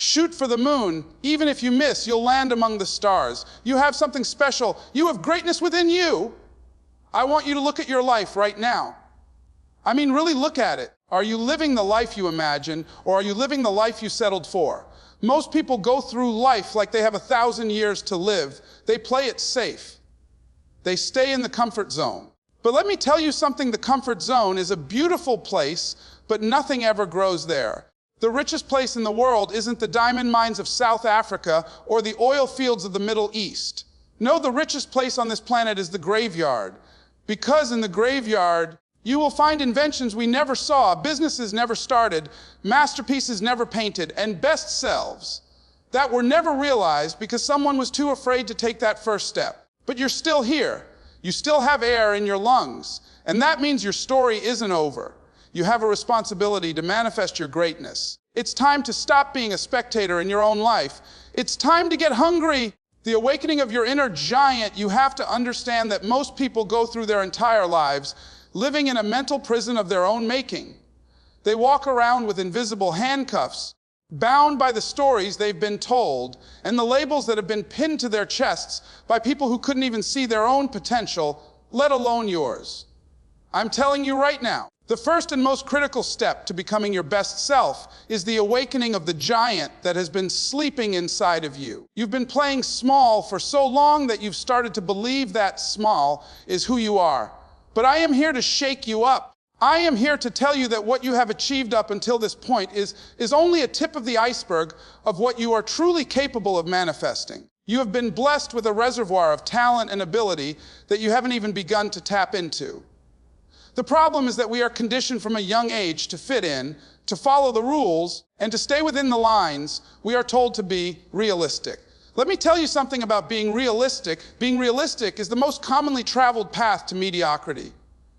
Shoot for the moon. Even if you miss, you'll land among the stars. You have something special. You have greatness within you. I want you to look at your life right now. I mean, really look at it. Are you living the life you imagine, or are you living the life you settled for? Most people go through life like they have 1,000 years to live. They play it safe. They stay in the comfort zone. But let me tell you something, the comfort zone is a beautiful place, but nothing ever grows there. The richest place in the world isn't the diamond mines of South Africa or the oil fields of the Middle East. No, the richest place on this planet is the graveyard. Because in the graveyard, you will find inventions we never saw, businesses never started, masterpieces never painted, and best selves that were never realized because someone was too afraid to take that first step. But you're still here. You still have air in your lungs. And that means your story isn't over. You have a responsibility to manifest your greatness. It's time to stop being a spectator in your own life. It's time to get hungry. The awakening of your inner giant, you have to understand that most people go through their entire lives living in a mental prison of their own making. They walk around with invisible handcuffs, bound by the stories they've been told and the labels that have been pinned to their chests by people who couldn't even see their own potential, let alone yours. I'm telling you right now, the first and most critical step to becoming your best self is the awakening of the giant that has been sleeping inside of you. You've been playing small for so long that you've started to believe that small is who you are. But I am here to shake you up. I am here to tell you that what you have achieved up until this point is only a tip of the iceberg of what you are truly capable of manifesting. You have been blessed with a reservoir of talent and ability that you haven't even begun to tap into. The problem is that we are conditioned from a young age to fit in, to follow the rules, and to stay within the lines. We are told to be realistic. Let me tell you something about being realistic. Being realistic is the most commonly traveled path to mediocrity.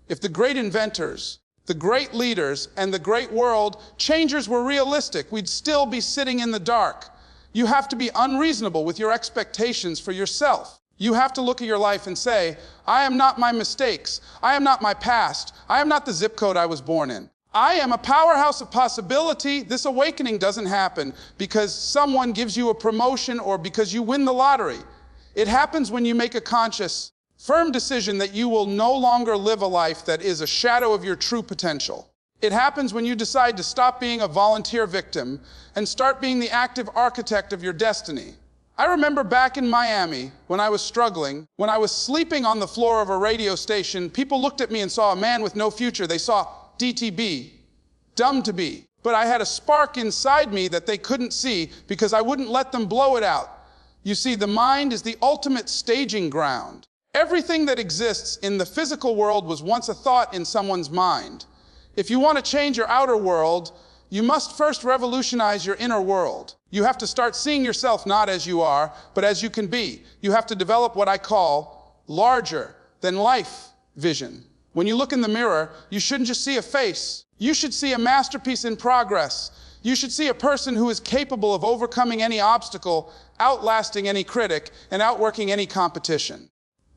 If the great inventors, the great leaders, and the great world changers were realistic, we'd still be sitting in the dark. You have to be unreasonable with your expectations for yourself. You have to look at your life and say, I am not my mistakes. I am not my past. I am not the zip code I was born in. I am a powerhouse of possibility. This awakening doesn't happen because someone gives you a promotion or because you win the lottery. It happens when you make a conscious, firm decision that you will no longer live a life that is a shadow of your true potential. It happens when you decide to stop being a volunteer victim and start being the active architect of your destiny. I remember back in Miami, when I was struggling, when I was sleeping on the floor of a radio station, people looked at me and saw a man with no future. They saw DTB, dumb to be. But I had a spark inside me that they couldn't see because I wouldn't let them blow it out. You see, the mind is the ultimate staging ground. Everything that exists in the physical world was once a thought in someone's mind. If you want to change your outer world, you must first revolutionize your inner world. You have to start seeing yourself not as you are, but as you can be. You have to develop what I call larger than life vision. When you look in the mirror, you shouldn't just see a face. You should see a masterpiece in progress. You should see a person who is capable of overcoming any obstacle, outlasting any critic, and outworking any competition.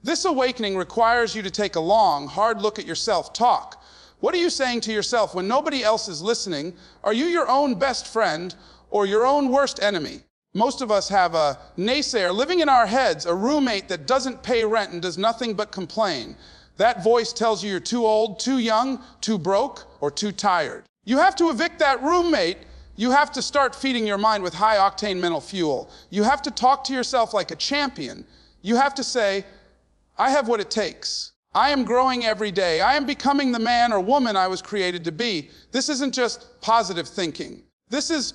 This awakening requires you to take a long, hard look at your self-talk. What are you saying to yourself when nobody else is listening? Are you your own best friend or your own worst enemy? Most of us have a naysayer living in our heads, a roommate that doesn't pay rent and does nothing but complain. That voice tells you you're too old, too young, too broke, or too tired. You have to evict that roommate. You have to start feeding your mind with high-octane mental fuel. You have to talk to yourself like a champion. You have to say, I have what it takes. I am growing every day. I am becoming the man or woman I was created to be. This isn't just positive thinking. This is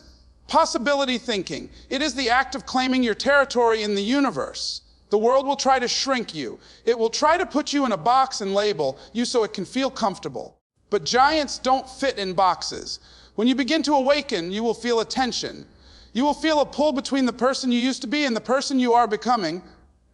possibility thinking. It is the act of claiming your territory in the universe. The world will try to shrink you. It will try to put you in a box and label you so it can feel comfortable. But giants don't fit in boxes. When you begin to awaken, you will feel a tension. You will feel a pull between the person you used to be and the person you are becoming.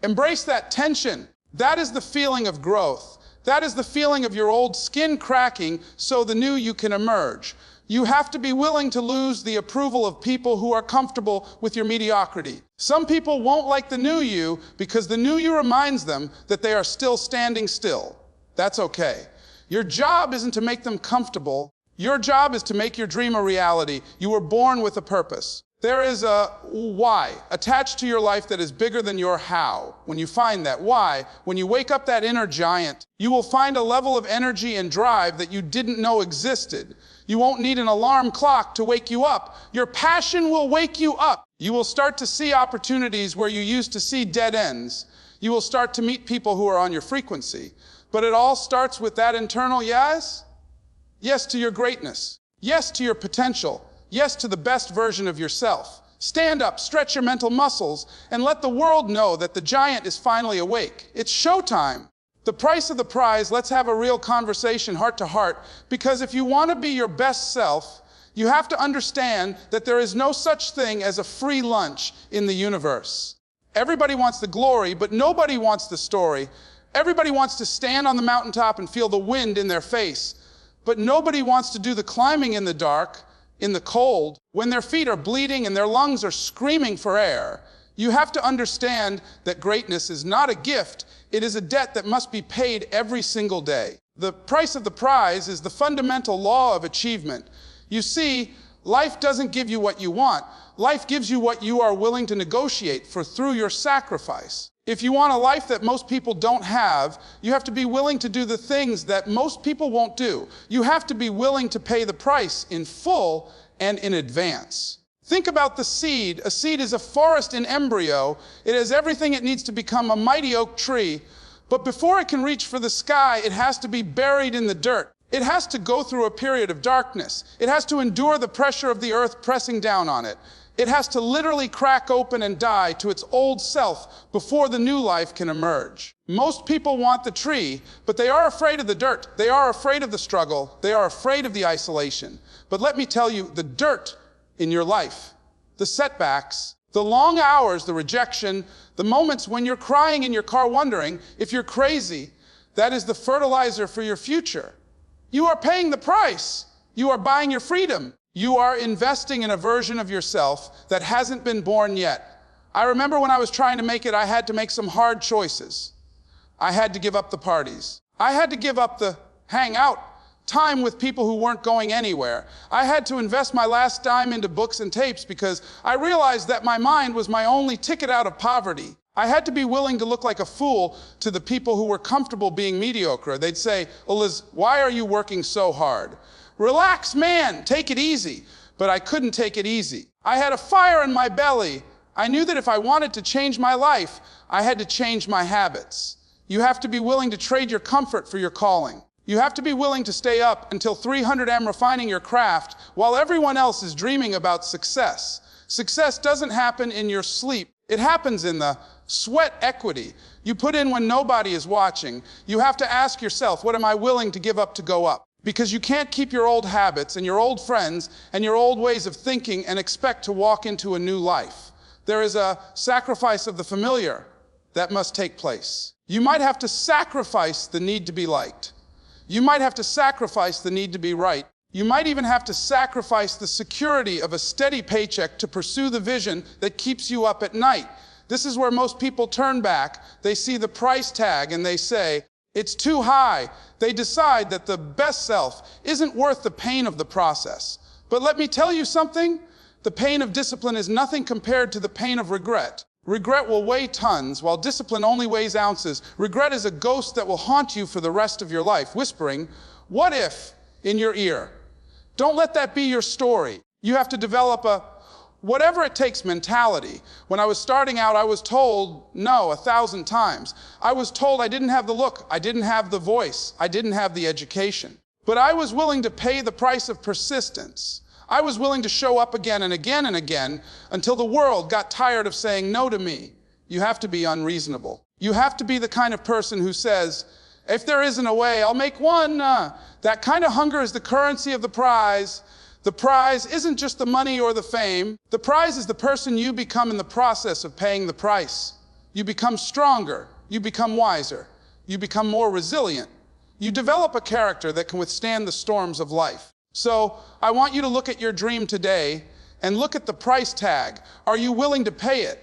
Embrace that tension. That is the feeling of growth. That is the feeling of your old skin cracking so the new you can emerge. You have to be willing to lose the approval of people who are comfortable with your mediocrity. Some people won't like the new you because the new you reminds them that they are still standing still. That's okay. Your job isn't to make them comfortable. Your job is to make your dream a reality. You were born with a purpose. There is a why attached to your life that is bigger than your how. When you find that why, when you wake up that inner giant, you will find a level of energy and drive that you didn't know existed. You won't need an alarm clock to wake you up. Your passion will wake you up. You will start to see opportunities where you used to see dead ends. You will start to meet people who are on your frequency. But it all starts with that internal yes. Yes to your greatness. Yes to your potential. Yes to the best version of yourself. Stand up, stretch your mental muscles, and let the world know that the giant is finally awake. It's showtime. The price of the prize, let's have a real conversation heart to heart, because if you want to be your best self, you have to understand that there is no such thing as a free lunch in the universe. Everybody wants the glory, but nobody wants the story. Everybody wants to stand on the mountaintop and feel the wind in their face, but nobody wants to do the climbing in the dark, in the cold, when their feet are bleeding and their lungs are screaming for air. You have to understand that greatness is not a gift, it is a debt that must be paid every single day. The price of the prize is the fundamental law of achievement. You see, life doesn't give you what you want. Life gives you what you are willing to negotiate for through your sacrifice. If you want a life that most people don't have, you have to be willing to do the things that most people won't do. You have to be willing to pay the price in full and in advance. Think about the seed. A seed is a forest in embryo. It has everything it needs to become a mighty oak tree. But before it can reach for the sky, it has to be buried in the dirt. It has to go through a period of darkness. It has to endure the pressure of the earth pressing down on it. It has to literally crack open and die to its old self before the new life can emerge. Most people want the tree, but they are afraid of the dirt. They are afraid of the struggle. They are afraid of the isolation. But let me tell you, the dirt in your life, the setbacks, the long hours, the rejection, the moments when you're crying in your car wondering if you're crazy, that is the fertilizer for your future. You are paying the price. You are buying your freedom. You are investing in a version of yourself that hasn't been born yet. I remember when I was trying to make it, I had to make some hard choices. I had to give up the parties. I had to give up the hangout time with people who weren't going anywhere. I had to invest my last dime into books and tapes because I realized that my mind was my only ticket out of poverty. I had to be willing to look like a fool to the people who were comfortable being mediocre. They'd say, "Oh, Liz, why are you working so hard? Relax, man, take it easy." But I couldn't take it easy. I had a fire in my belly. I knew that if I wanted to change my life, I had to change my habits. You have to be willing to trade your comfort for your calling. You have to be willing to stay up until 300 a.m. refining your craft while everyone else is dreaming about success. Success doesn't happen in your sleep. It happens in the sweat equity you put in when nobody is watching. You have to ask yourself, what am I willing to give up to go up? Because you can't keep your old habits and your old friends and your old ways of thinking and expect to walk into a new life. There is a sacrifice of the familiar that must take place. You might have to sacrifice the need to be liked. You might have to sacrifice the need to be right. You might even have to sacrifice the security of a steady paycheck to pursue the vision that keeps you up at night. This is where most people turn back. They see the price tag and they say, it's too high. They decide that the best self isn't worth the pain of the process. But let me tell you something. The pain of discipline is nothing compared to the pain of regret. Regret will weigh tons, while discipline only weighs ounces. Regret is a ghost that will haunt you for the rest of your life, whispering, "What if?" in your ear. Don't let that be your story. You have to develop a whatever it takes mentality. When I was starting out, I was told no 1,000 times. I was told I didn't have the look, I didn't have the voice, I didn't have the education. But I was willing to pay the price of persistence. I was willing to show up again and again and again until the world got tired of saying no to me. You have to be unreasonable. You have to be the kind of person who says, if there isn't a way, I'll make one. That kind of hunger is the currency of the prize. The prize isn't just the money or the fame. The prize is the person you become in the process of paying the price. You become stronger. You become wiser. You become more resilient. You develop a character that can withstand the storms of life. So I want you to look at your dream today and look at the price tag. Are you willing to pay it?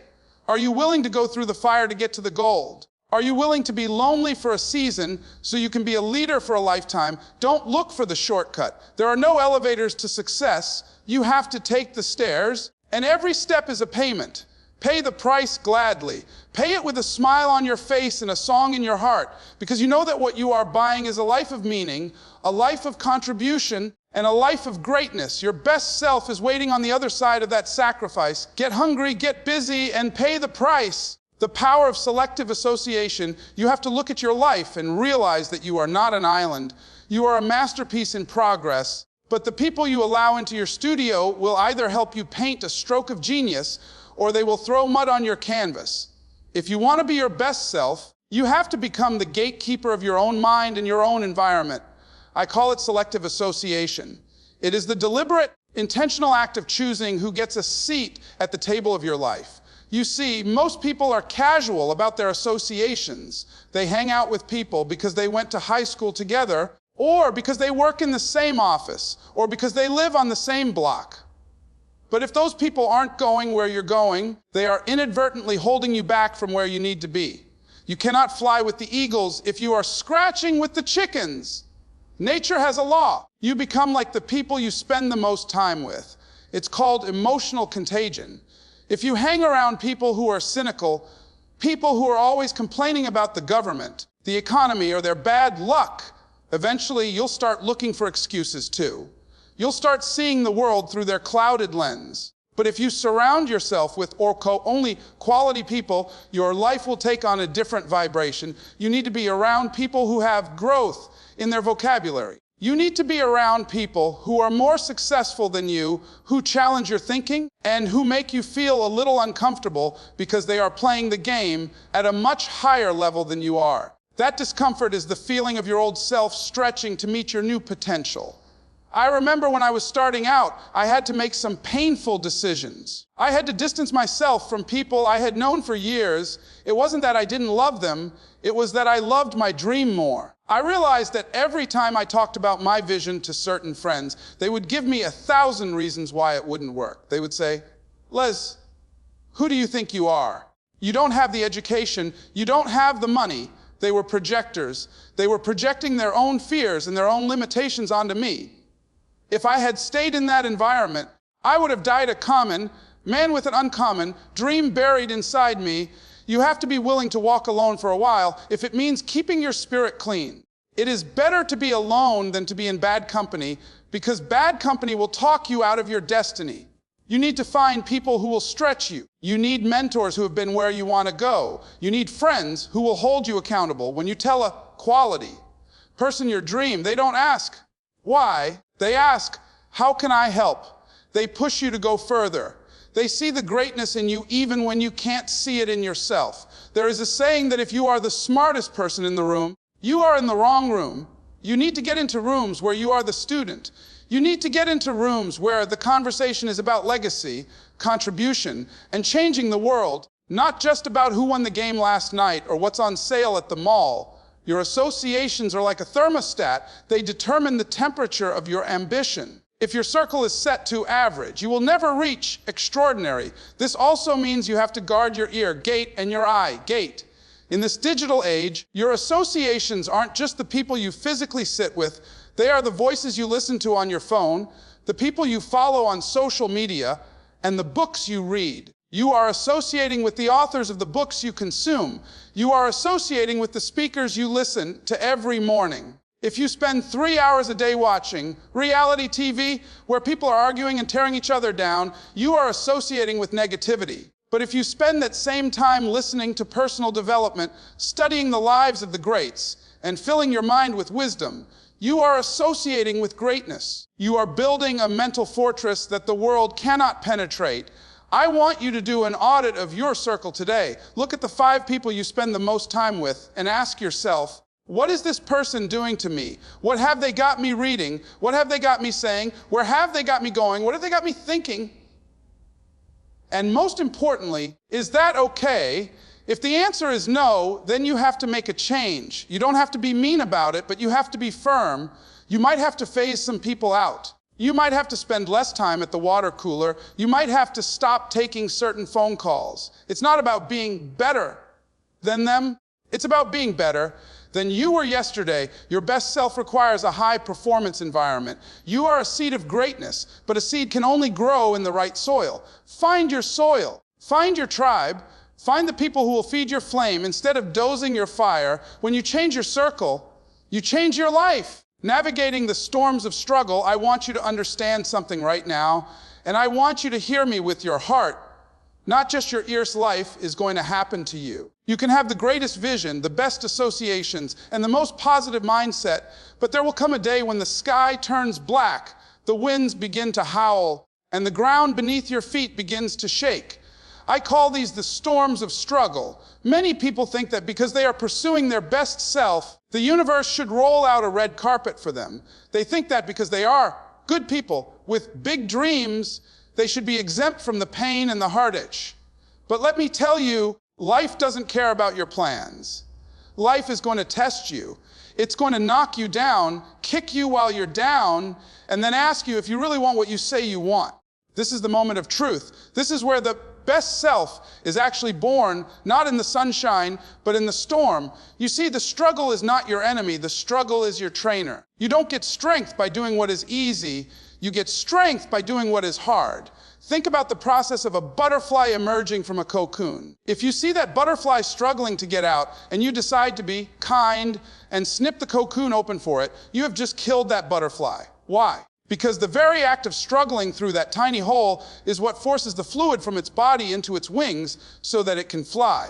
Are you willing to go through the fire to get to the gold? Are you willing to be lonely for a season so you can be a leader for a lifetime? Don't look for the shortcut. There are no elevators to success. You have to take the stairs. And every step is a payment. Pay the price gladly. Pay it with a smile on your face and a song in your heart, because you know that what you are buying is a life of meaning, a life of contribution, and a life of greatness. Your best self is waiting on the other side of that sacrifice. Get hungry, get busy, and pay the price. The power of selective association. You have to look at your life and realize that you are not an island. You are a masterpiece in progress. But the people you allow into your studio will either help you paint a stroke of genius, or they will throw mud on your canvas. If you want to be your best self, you have to become the gatekeeper of your own mind and your own environment. I call it selective association. It is the deliberate, intentional act of choosing who gets a seat at the table of your life. You see, most people are casual about their associations. They hang out with people because they went to high school together, or because they work in the same office, or because they live on the same block. But if those people aren't going where you're going, they are inadvertently holding you back from where you need to be. You cannot fly with the eagles if you are scratching with the chickens. Nature has a law. You become like the people you spend the most time with. It's called emotional contagion. If you hang around people who are cynical, people who are always complaining about the government, the economy, or their bad luck, eventually you'll start looking for excuses too. You'll start seeing the world through their clouded lens. But if you surround yourself with only quality people, your life will take on a different vibration. You need to be around people who have growth in their vocabulary. You need to be around people who are more successful than you, who challenge your thinking, and who make you feel a little uncomfortable because they are playing the game at a much higher level than you are. That discomfort is the feeling of your old self stretching to meet your new potential. I remember when I was starting out, I had to make some painful decisions. I had to distance myself from people I had known for years. It wasn't that I didn't love them, it was that I loved my dream more. I realized that every time I talked about my vision to certain friends, they would give me 1,000 reasons why it wouldn't work. They would say, "Les, who do you think you are? You don't have the education, you don't have the money." They were projectors. They were projecting their own fears and their own limitations onto me. If I had stayed in that environment, I would have died a common, man with an uncommon, dream buried inside me. You have to be willing to walk alone for a while if it means keeping your spirit clean. It is better to be alone than to be in bad company, because bad company will talk you out of your destiny. You need to find people who will stretch you. You need mentors who have been where you want to go. You need friends who will hold you accountable. When you tell a quality person your dream, they don't ask why. They ask, how can I help? They push you to go further. They see the greatness in you even when you can't see it in yourself. There is a saying that if you are the smartest person in the room, you are in the wrong room. You need to get into rooms where you are the student. You need to get into rooms where the conversation is about legacy, contribution, and changing the world, not just about who won the game last night or what's on sale at the mall. Your associations are like a thermostat. They determine the temperature of your ambition. If your circle is set to average, you will never reach extraordinary. This also means you have to guard your ear, gate, and your eye, gate. In this digital age, your associations aren't just the people you physically sit with. They are the voices you listen to on your phone, the people you follow on social media, and the books you read. You are associating with the authors of the books you consume. You are associating with the speakers you listen to every morning. If you spend 3 hours a day watching reality TV where people are arguing and tearing each other down, you are associating with negativity. But if you spend that same time listening to personal development, studying the lives of the greats, and filling your mind with wisdom, you are associating with greatness. You are building a mental fortress that the world cannot penetrate. I want you to do an audit of your circle today. Look at the 5 people you spend the most time with and ask yourself, what is this person doing to me? What have they got me reading? What have they got me saying? Where have they got me going? What have they got me thinking? And most importantly, is that okay? If the answer is no, then you have to make a change. You don't have to be mean about it, but you have to be firm. You might have to phase some people out. You might have to spend less time at the water cooler. You might have to stop taking certain phone calls. It's not about being better than them. It's about being better. than you were yesterday. Your best self requires a high performance environment. You are a seed of greatness, but a seed can only grow in the right soil. Find your soil. Find your tribe. Find the people who will feed your flame instead of dozing your fire. When you change your circle, you change your life. Navigating the storms of struggle, I want you to understand something right now, and I want you to hear me with your heart. Not just your ears. Life is going to happen to you. You can have the greatest vision, the best associations, and the most positive mindset, but there will come a day when the sky turns black, the winds begin to howl, and the ground beneath your feet begins to shake. I call these the storms of struggle. Many people think that because they are pursuing their best self, the universe should roll out a red carpet for them. They think that because they are good people with big dreams, they should be exempt from the pain and the heartache. But let me tell you, life doesn't care about your plans. Life is going to test you. It's going to knock you down, kick you while you're down, and then ask you if you really want what you say you want. This is the moment of truth. This is where the best self is actually born, not in the sunshine, but in the storm. You see, the struggle is not your enemy. The struggle is your trainer. You don't get strength by doing what is easy. You get strength by doing what is hard. Think about the process of a butterfly emerging from a cocoon. If you see that butterfly struggling to get out and you decide to be kind and snip the cocoon open for it, you have just killed that butterfly. Why? Because the very act of struggling through that tiny hole is what forces the fluid from its body into its wings so that it can fly.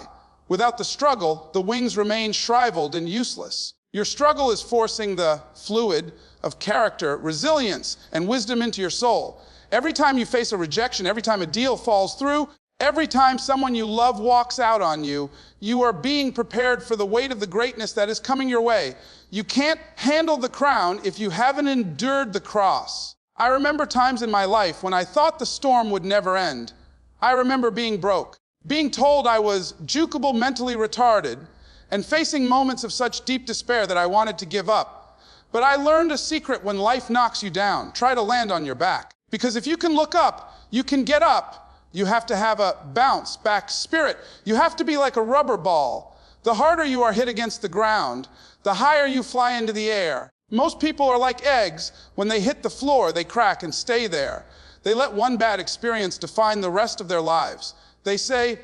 Without the struggle, the wings remain shriveled and useless. Your struggle is forcing the fluid of character, resilience, and wisdom into your soul. Every time you face a rejection, every time a deal falls through, every time someone you love walks out on you, you are being prepared for the weight of the greatness that is coming your way. You can't handle the crown if you haven't endured the cross. I remember times in my life when I thought the storm would never end. I remember being broke, being told I was jukeable, mentally retarded, and facing moments of such deep despair that I wanted to give up. But I learned a secret: when life knocks you down, try to land on your back. Because if you can look up, you can get up. You have to have a bounce back spirit. You have to be like a rubber ball. The harder you are hit against the ground, the higher you fly into the air. Most people are like eggs. When they hit the floor, they crack and stay there. They let one bad experience define the rest of their lives. They say,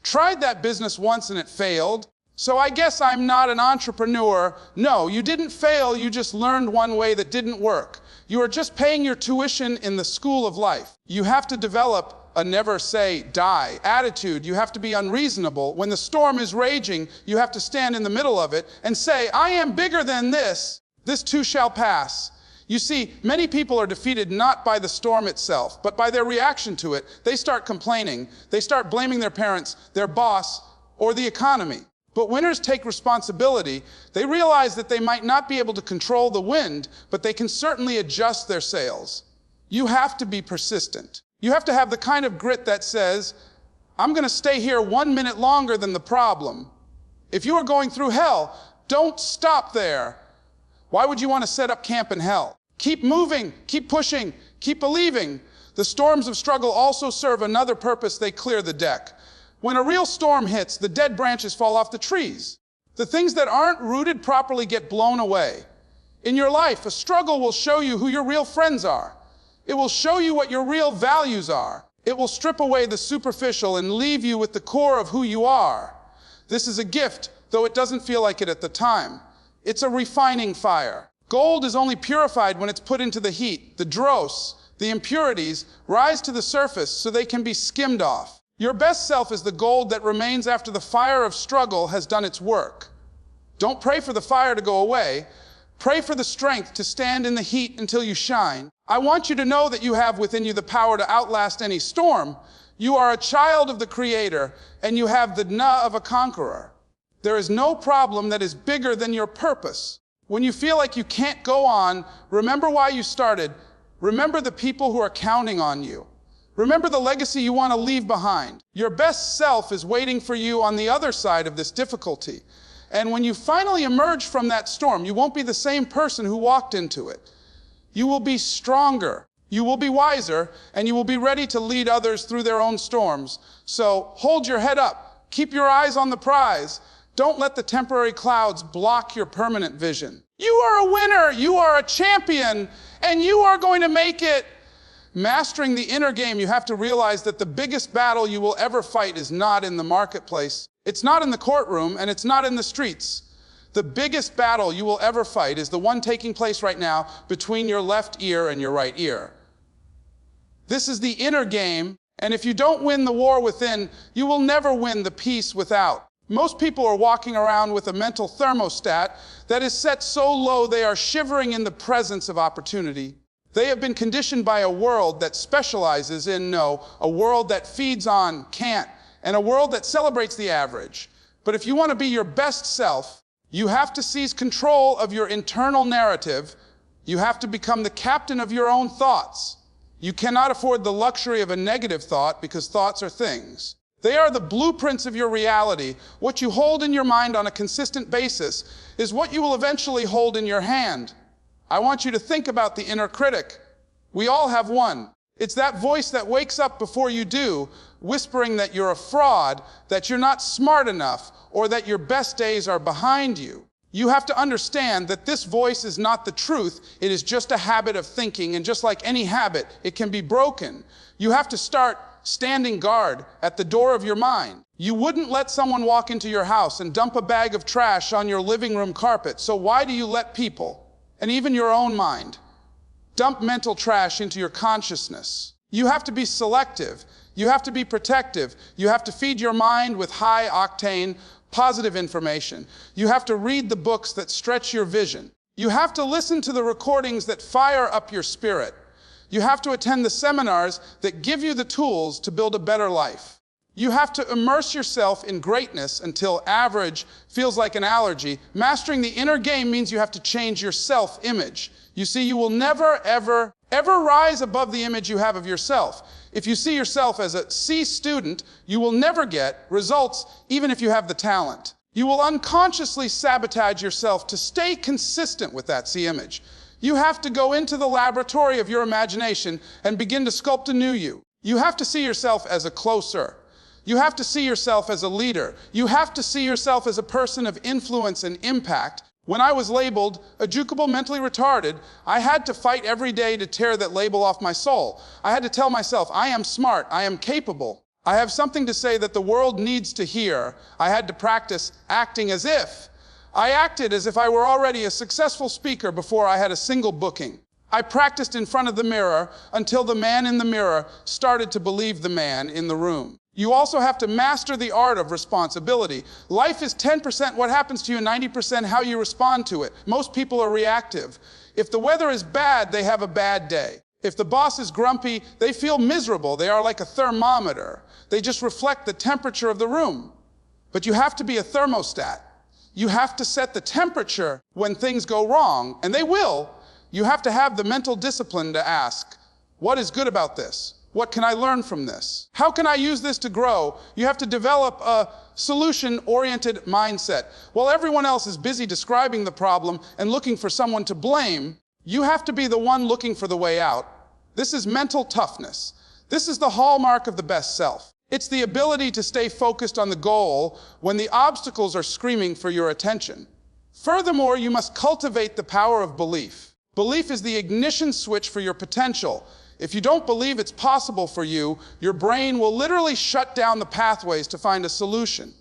tried that business once and it failed, so I guess I'm not an entrepreneur. No, you didn't fail, you just learned one way that didn't work. You are just paying your tuition in the school of life. You have to develop a never say die attitude. You have to be unreasonable. When the storm is raging, you have to stand in the middle of it and say, I am bigger than this. This too shall pass. You see, many people are defeated not by the storm itself, but by their reaction to it. They start complaining. They start blaming their parents, their boss, or the economy. But winners take responsibility. They realize that they might not be able to control the wind, but they can certainly adjust their sails. You have to be persistent. You have to have the kind of grit that says, I'm going to stay here 1 minute longer than the problem. If you are going through hell, don't stop there. Why would you want to set up camp in hell? Keep moving, keep pushing, keep believing. The storms of struggle also serve another purpose. They clear the deck. When a real storm hits, the dead branches fall off the trees. The things that aren't rooted properly get blown away. In your life, a struggle will show you who your real friends are. It will show you what your real values are. It will strip away the superficial and leave you with the core of who you are. This is a gift, though it doesn't feel like it at the time. It's a refining fire. Gold is only purified when it's put into the heat. The dross, the impurities, rise to the surface so they can be skimmed off. Your best self is the gold that remains after the fire of struggle has done its work. Don't pray for the fire to go away. Pray for the strength to stand in the heat until you shine. I want you to know that you have within you the power to outlast any storm. You are a child of the Creator, and you have the na of a conqueror. There is no problem that is bigger than your purpose. When you feel like you can't go on, remember why you started. Remember the people who are counting on you. Remember the legacy you want to leave behind. Your best self is waiting for you on the other side of this difficulty. And when you finally emerge from that storm, you won't be the same person who walked into it. You will be stronger, you will be wiser, and you will be ready to lead others through their own storms. So hold your head up, keep your eyes on the prize. Don't let the temporary clouds block your permanent vision. You are a winner, you are a champion, and you are going to make it. Mastering the inner game, you have to realize that the biggest battle you will ever fight is not in the marketplace. It's not in the courtroom, and it's not in the streets. The biggest battle you will ever fight is the one taking place right now between your left ear and your right ear. This is the inner game, and if you don't win the war within, you will never win the peace without. Most people are walking around with a mental thermostat that is set so low they are shivering in the presence of opportunity. They have been conditioned by a world that specializes in no, a world that feeds on can't, and a world that celebrates the average. But if you want to be your best self, you have to seize control of your internal narrative. You have to become the captain of your own thoughts. You cannot afford the luxury of a negative thought because thoughts are things. They are the blueprints of your reality. What you hold in your mind on a consistent basis is what you will eventually hold in your hand. I want you to think about the inner critic. We all have one. It's that voice that wakes up before you do, whispering that you're a fraud, that you're not smart enough, or that your best days are behind you. You have to understand that this voice is not the truth. It is just a habit of thinking, and just like any habit, it can be broken. You have to start standing guard at the door of your mind. You wouldn't let someone walk into your house and dump a bag of trash on your living room carpet, so why do you let people, and even your own mind, dump mental trash into your consciousness? You have to be selective. You have to be protective. You have to feed your mind with high-octane, positive information. You have to read the books that stretch your vision. You have to listen to the recordings that fire up your spirit. You have to attend the seminars that give you the tools to build a better life. You have to immerse yourself in greatness until average feels like an allergy. Mastering the inner game means you have to change your self-image. You see, you will never, ever rise above the image you have of yourself. If you see yourself as a C student, you will never get results even if you have the talent. You will unconsciously sabotage yourself to stay consistent with that C image. You have to go into the laboratory of your imagination and begin to sculpt a new you. You have to see yourself as a closer. You have to see yourself as a leader. You have to see yourself as a person of influence and impact. When I was labeled a jukable mentally retarded, I had to fight every day to tear that label off my soul. I had to tell myself, I am smart, I am capable. I have something to say that the world needs to hear. I had to practice acting as if. I acted as if I were already a successful speaker before I had a single booking. I practiced in front of the mirror until the man in the mirror started to believe the man in the room. You also have to master the art of responsibility. Life is 10% what happens to you and 90% how you respond to it. Most people are reactive. If the weather is bad, they have a bad day. If the boss is grumpy, they feel miserable. They are like a thermometer. They just reflect the temperature of the room. But you have to be a thermostat. You have to set the temperature when things go wrong, and they will. You have to have the mental discipline to ask, what is good about this? What can I learn from this? How can I use this to grow? You have to develop a solution-oriented mindset. While everyone else is busy describing the problem and looking for someone to blame, you have to be the one looking for the way out. This is mental toughness. This is the hallmark of the best self. It's the ability to stay focused on the goal when the obstacles are screaming for your attention. Furthermore, you must cultivate the power of belief. Belief is the ignition switch for your potential. If you don't believe it's possible for you, your brain will literally shut down the pathways to find a solution.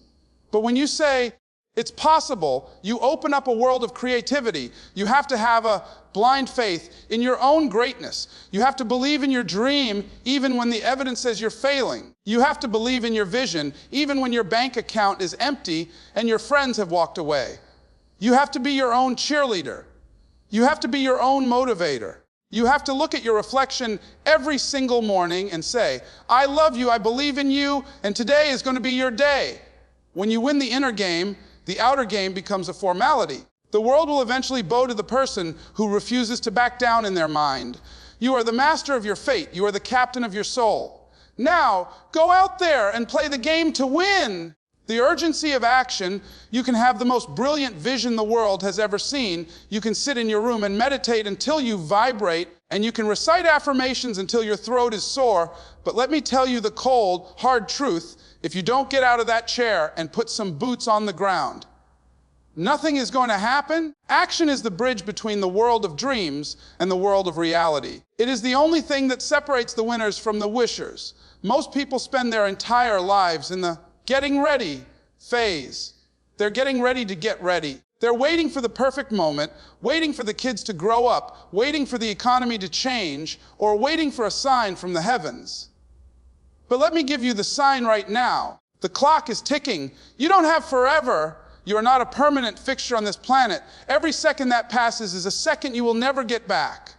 But when you say, it's possible, you open up a world of creativity. You have to have a blind faith in your own greatness. You have to believe in your dream even when the evidence says you're failing. You have to believe in your vision even when your bank account is empty and your friends have walked away. You have to be your own cheerleader. You have to be your own motivator. You have to look at your reflection every single morning and say, I love you, I believe in you, and today is going to be your day. When you win the inner game, the outer game becomes a formality. The world will eventually bow to the person who refuses to back down in their mind. You are the master of your fate. You are the captain of your soul. Now, go out there and play the game to win. The urgency of action, you can have the most brilliant vision the world has ever seen. You can sit in your room and meditate until you vibrate And you can recite affirmations until your throat is sore, but let me tell you the cold, hard truth. If you don't get out of that chair and put some boots on the ground, nothing is going to happen. Action is the bridge between the world of dreams and the world of reality. It is the only thing that separates the winners from the wishers. Most people spend their entire lives in the getting ready phase. They're getting ready to get ready. They're waiting for the perfect moment, waiting for the kids to grow up, waiting for the economy to change, or waiting for a sign from the heavens. But let me give you the sign right now. The clock is ticking. You don't have forever. You are not a permanent fixture on this planet. Every second that passes is a second you will never get back.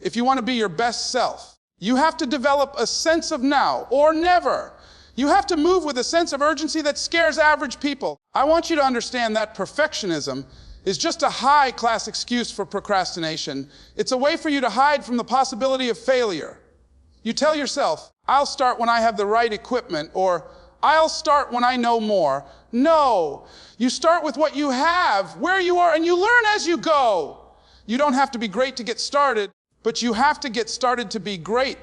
If you want to be your best self, you have to develop a sense of now or never. You have to move with a sense of urgency that scares average people. I want you to understand that perfectionism is just a high-class excuse for procrastination. It's a way for you to hide from the possibility of failure. You tell yourself, I'll start when I have the right equipment, or I'll start when I know more. No, you start with what you have, where you are, and you learn as you go. You don't have to be great to get started, but you have to get started to be great.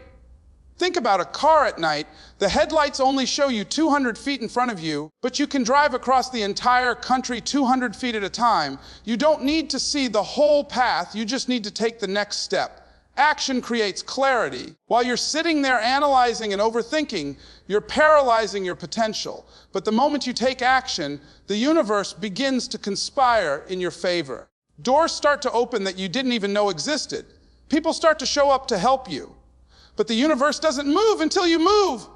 Think about a car at night. The headlights only show you 200 feet in front of you, but you can drive across the entire country 200 feet at a time. You don't need to see the whole path. You just need to take the next step. Action creates clarity. While you're sitting there analyzing and overthinking, you're paralyzing your potential. But the moment you take action, the universe begins to conspire in your favor. Doors start to open that you didn't even know existed. People start to show up to help you. But the universe doesn't move until you move.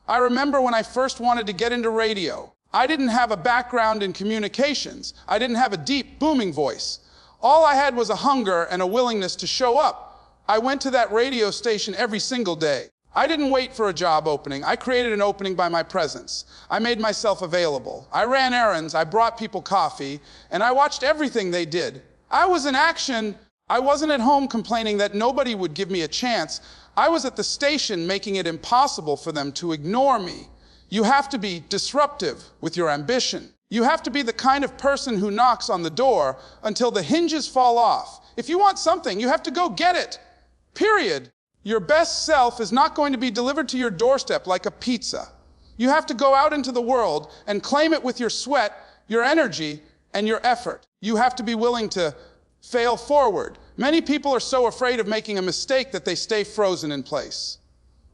I remember when I first wanted to get into radio. I didn't have a background in communications. I didn't have a deep, booming voice. All I had was a hunger and a willingness to show up. I went to that radio station every single day. I didn't wait for a job opening. I created an opening by my presence. I made myself available. I ran errands. I brought people coffee. And I watched everything they did. I was in action. I wasn't at home complaining that nobody would give me a chance. I was at the station making it impossible for them to ignore me. You have to be disruptive with your ambition. You have to be the kind of person who knocks on the door until the hinges fall off. If you want something, you have to go get it. Period. Your best self is not going to be delivered to your doorstep like a pizza. You have to go out into the world and claim it with your sweat, your energy, and your effort. You have to be willing to fail forward. Many people are so afraid of making a mistake that they stay frozen in place.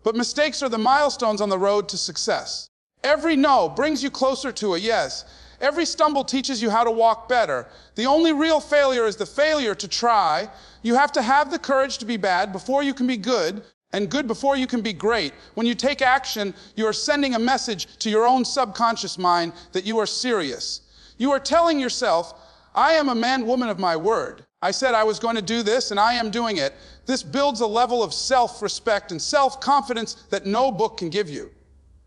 But mistakes are the milestones on the road to success. Every no brings you closer to a yes. Every stumble teaches you how to walk better. The only real failure is the failure to try. You have to have the courage to be bad before you can be good, and good before you can be great. When you take action, you are sending a message to your own subconscious mind that you are serious. You are telling yourself, I am a man, woman of my word. I said I was going to do this, and I am doing it. This builds a level of self-respect and self-confidence that no book can give you.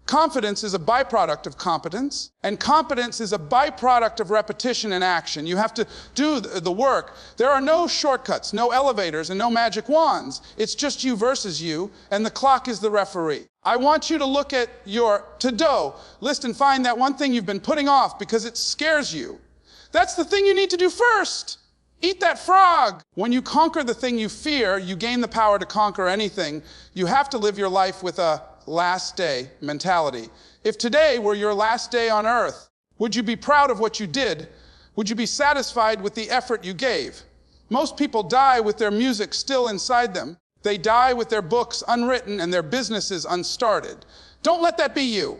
Confidence is a byproduct of competence, and competence is a byproduct of repetition and action. You have to do the work. There are no shortcuts, no elevators, and no magic wands. It's just you versus you, and the clock is the referee. I want you to look at your to-do list and find that one thing you've been putting off because it scares you. That's the thing you need to do first. Eat that frog. When you conquer the thing you fear, you gain the power to conquer anything. You have to live your life with a last day mentality. If today were your last day on earth, would you be proud of what you did? Would you be satisfied with the effort you gave? Most people die with their music still inside them. They die with their books unwritten and their businesses unstarted. Don't let that be you.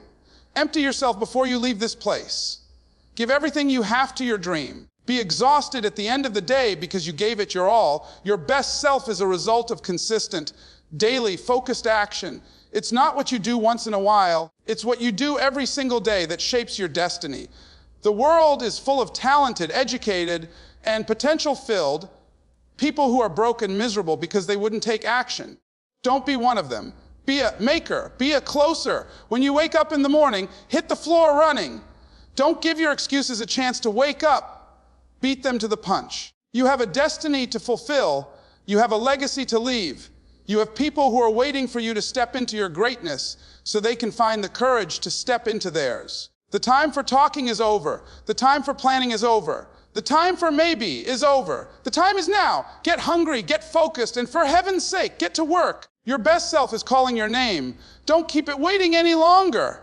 Empty yourself before you leave this place. Give everything you have to your dream. Be exhausted at the end of the day because you gave it your all. Your best self is a result of consistent, daily, focused action. It's not what you do once in a while. It's what you do every single day that shapes your destiny. The world is full of talented, educated, and potential-filled people who are broke and miserable because they wouldn't take action. Don't be one of them. Be a maker. Be a closer. When you wake up in the morning, hit the floor running. Don't give your excuses a chance to wake up. Beat them to the punch. You have a destiny to fulfill. You have a legacy to leave. You have people who are waiting for you to step into your greatness so they can find the courage to step into theirs. The time for talking is over. The time for planning is over. The time for maybe is over. The time is now. Get hungry, get focused, and for heaven's sake, get to work. Your best self is calling your name. Don't keep it waiting any longer.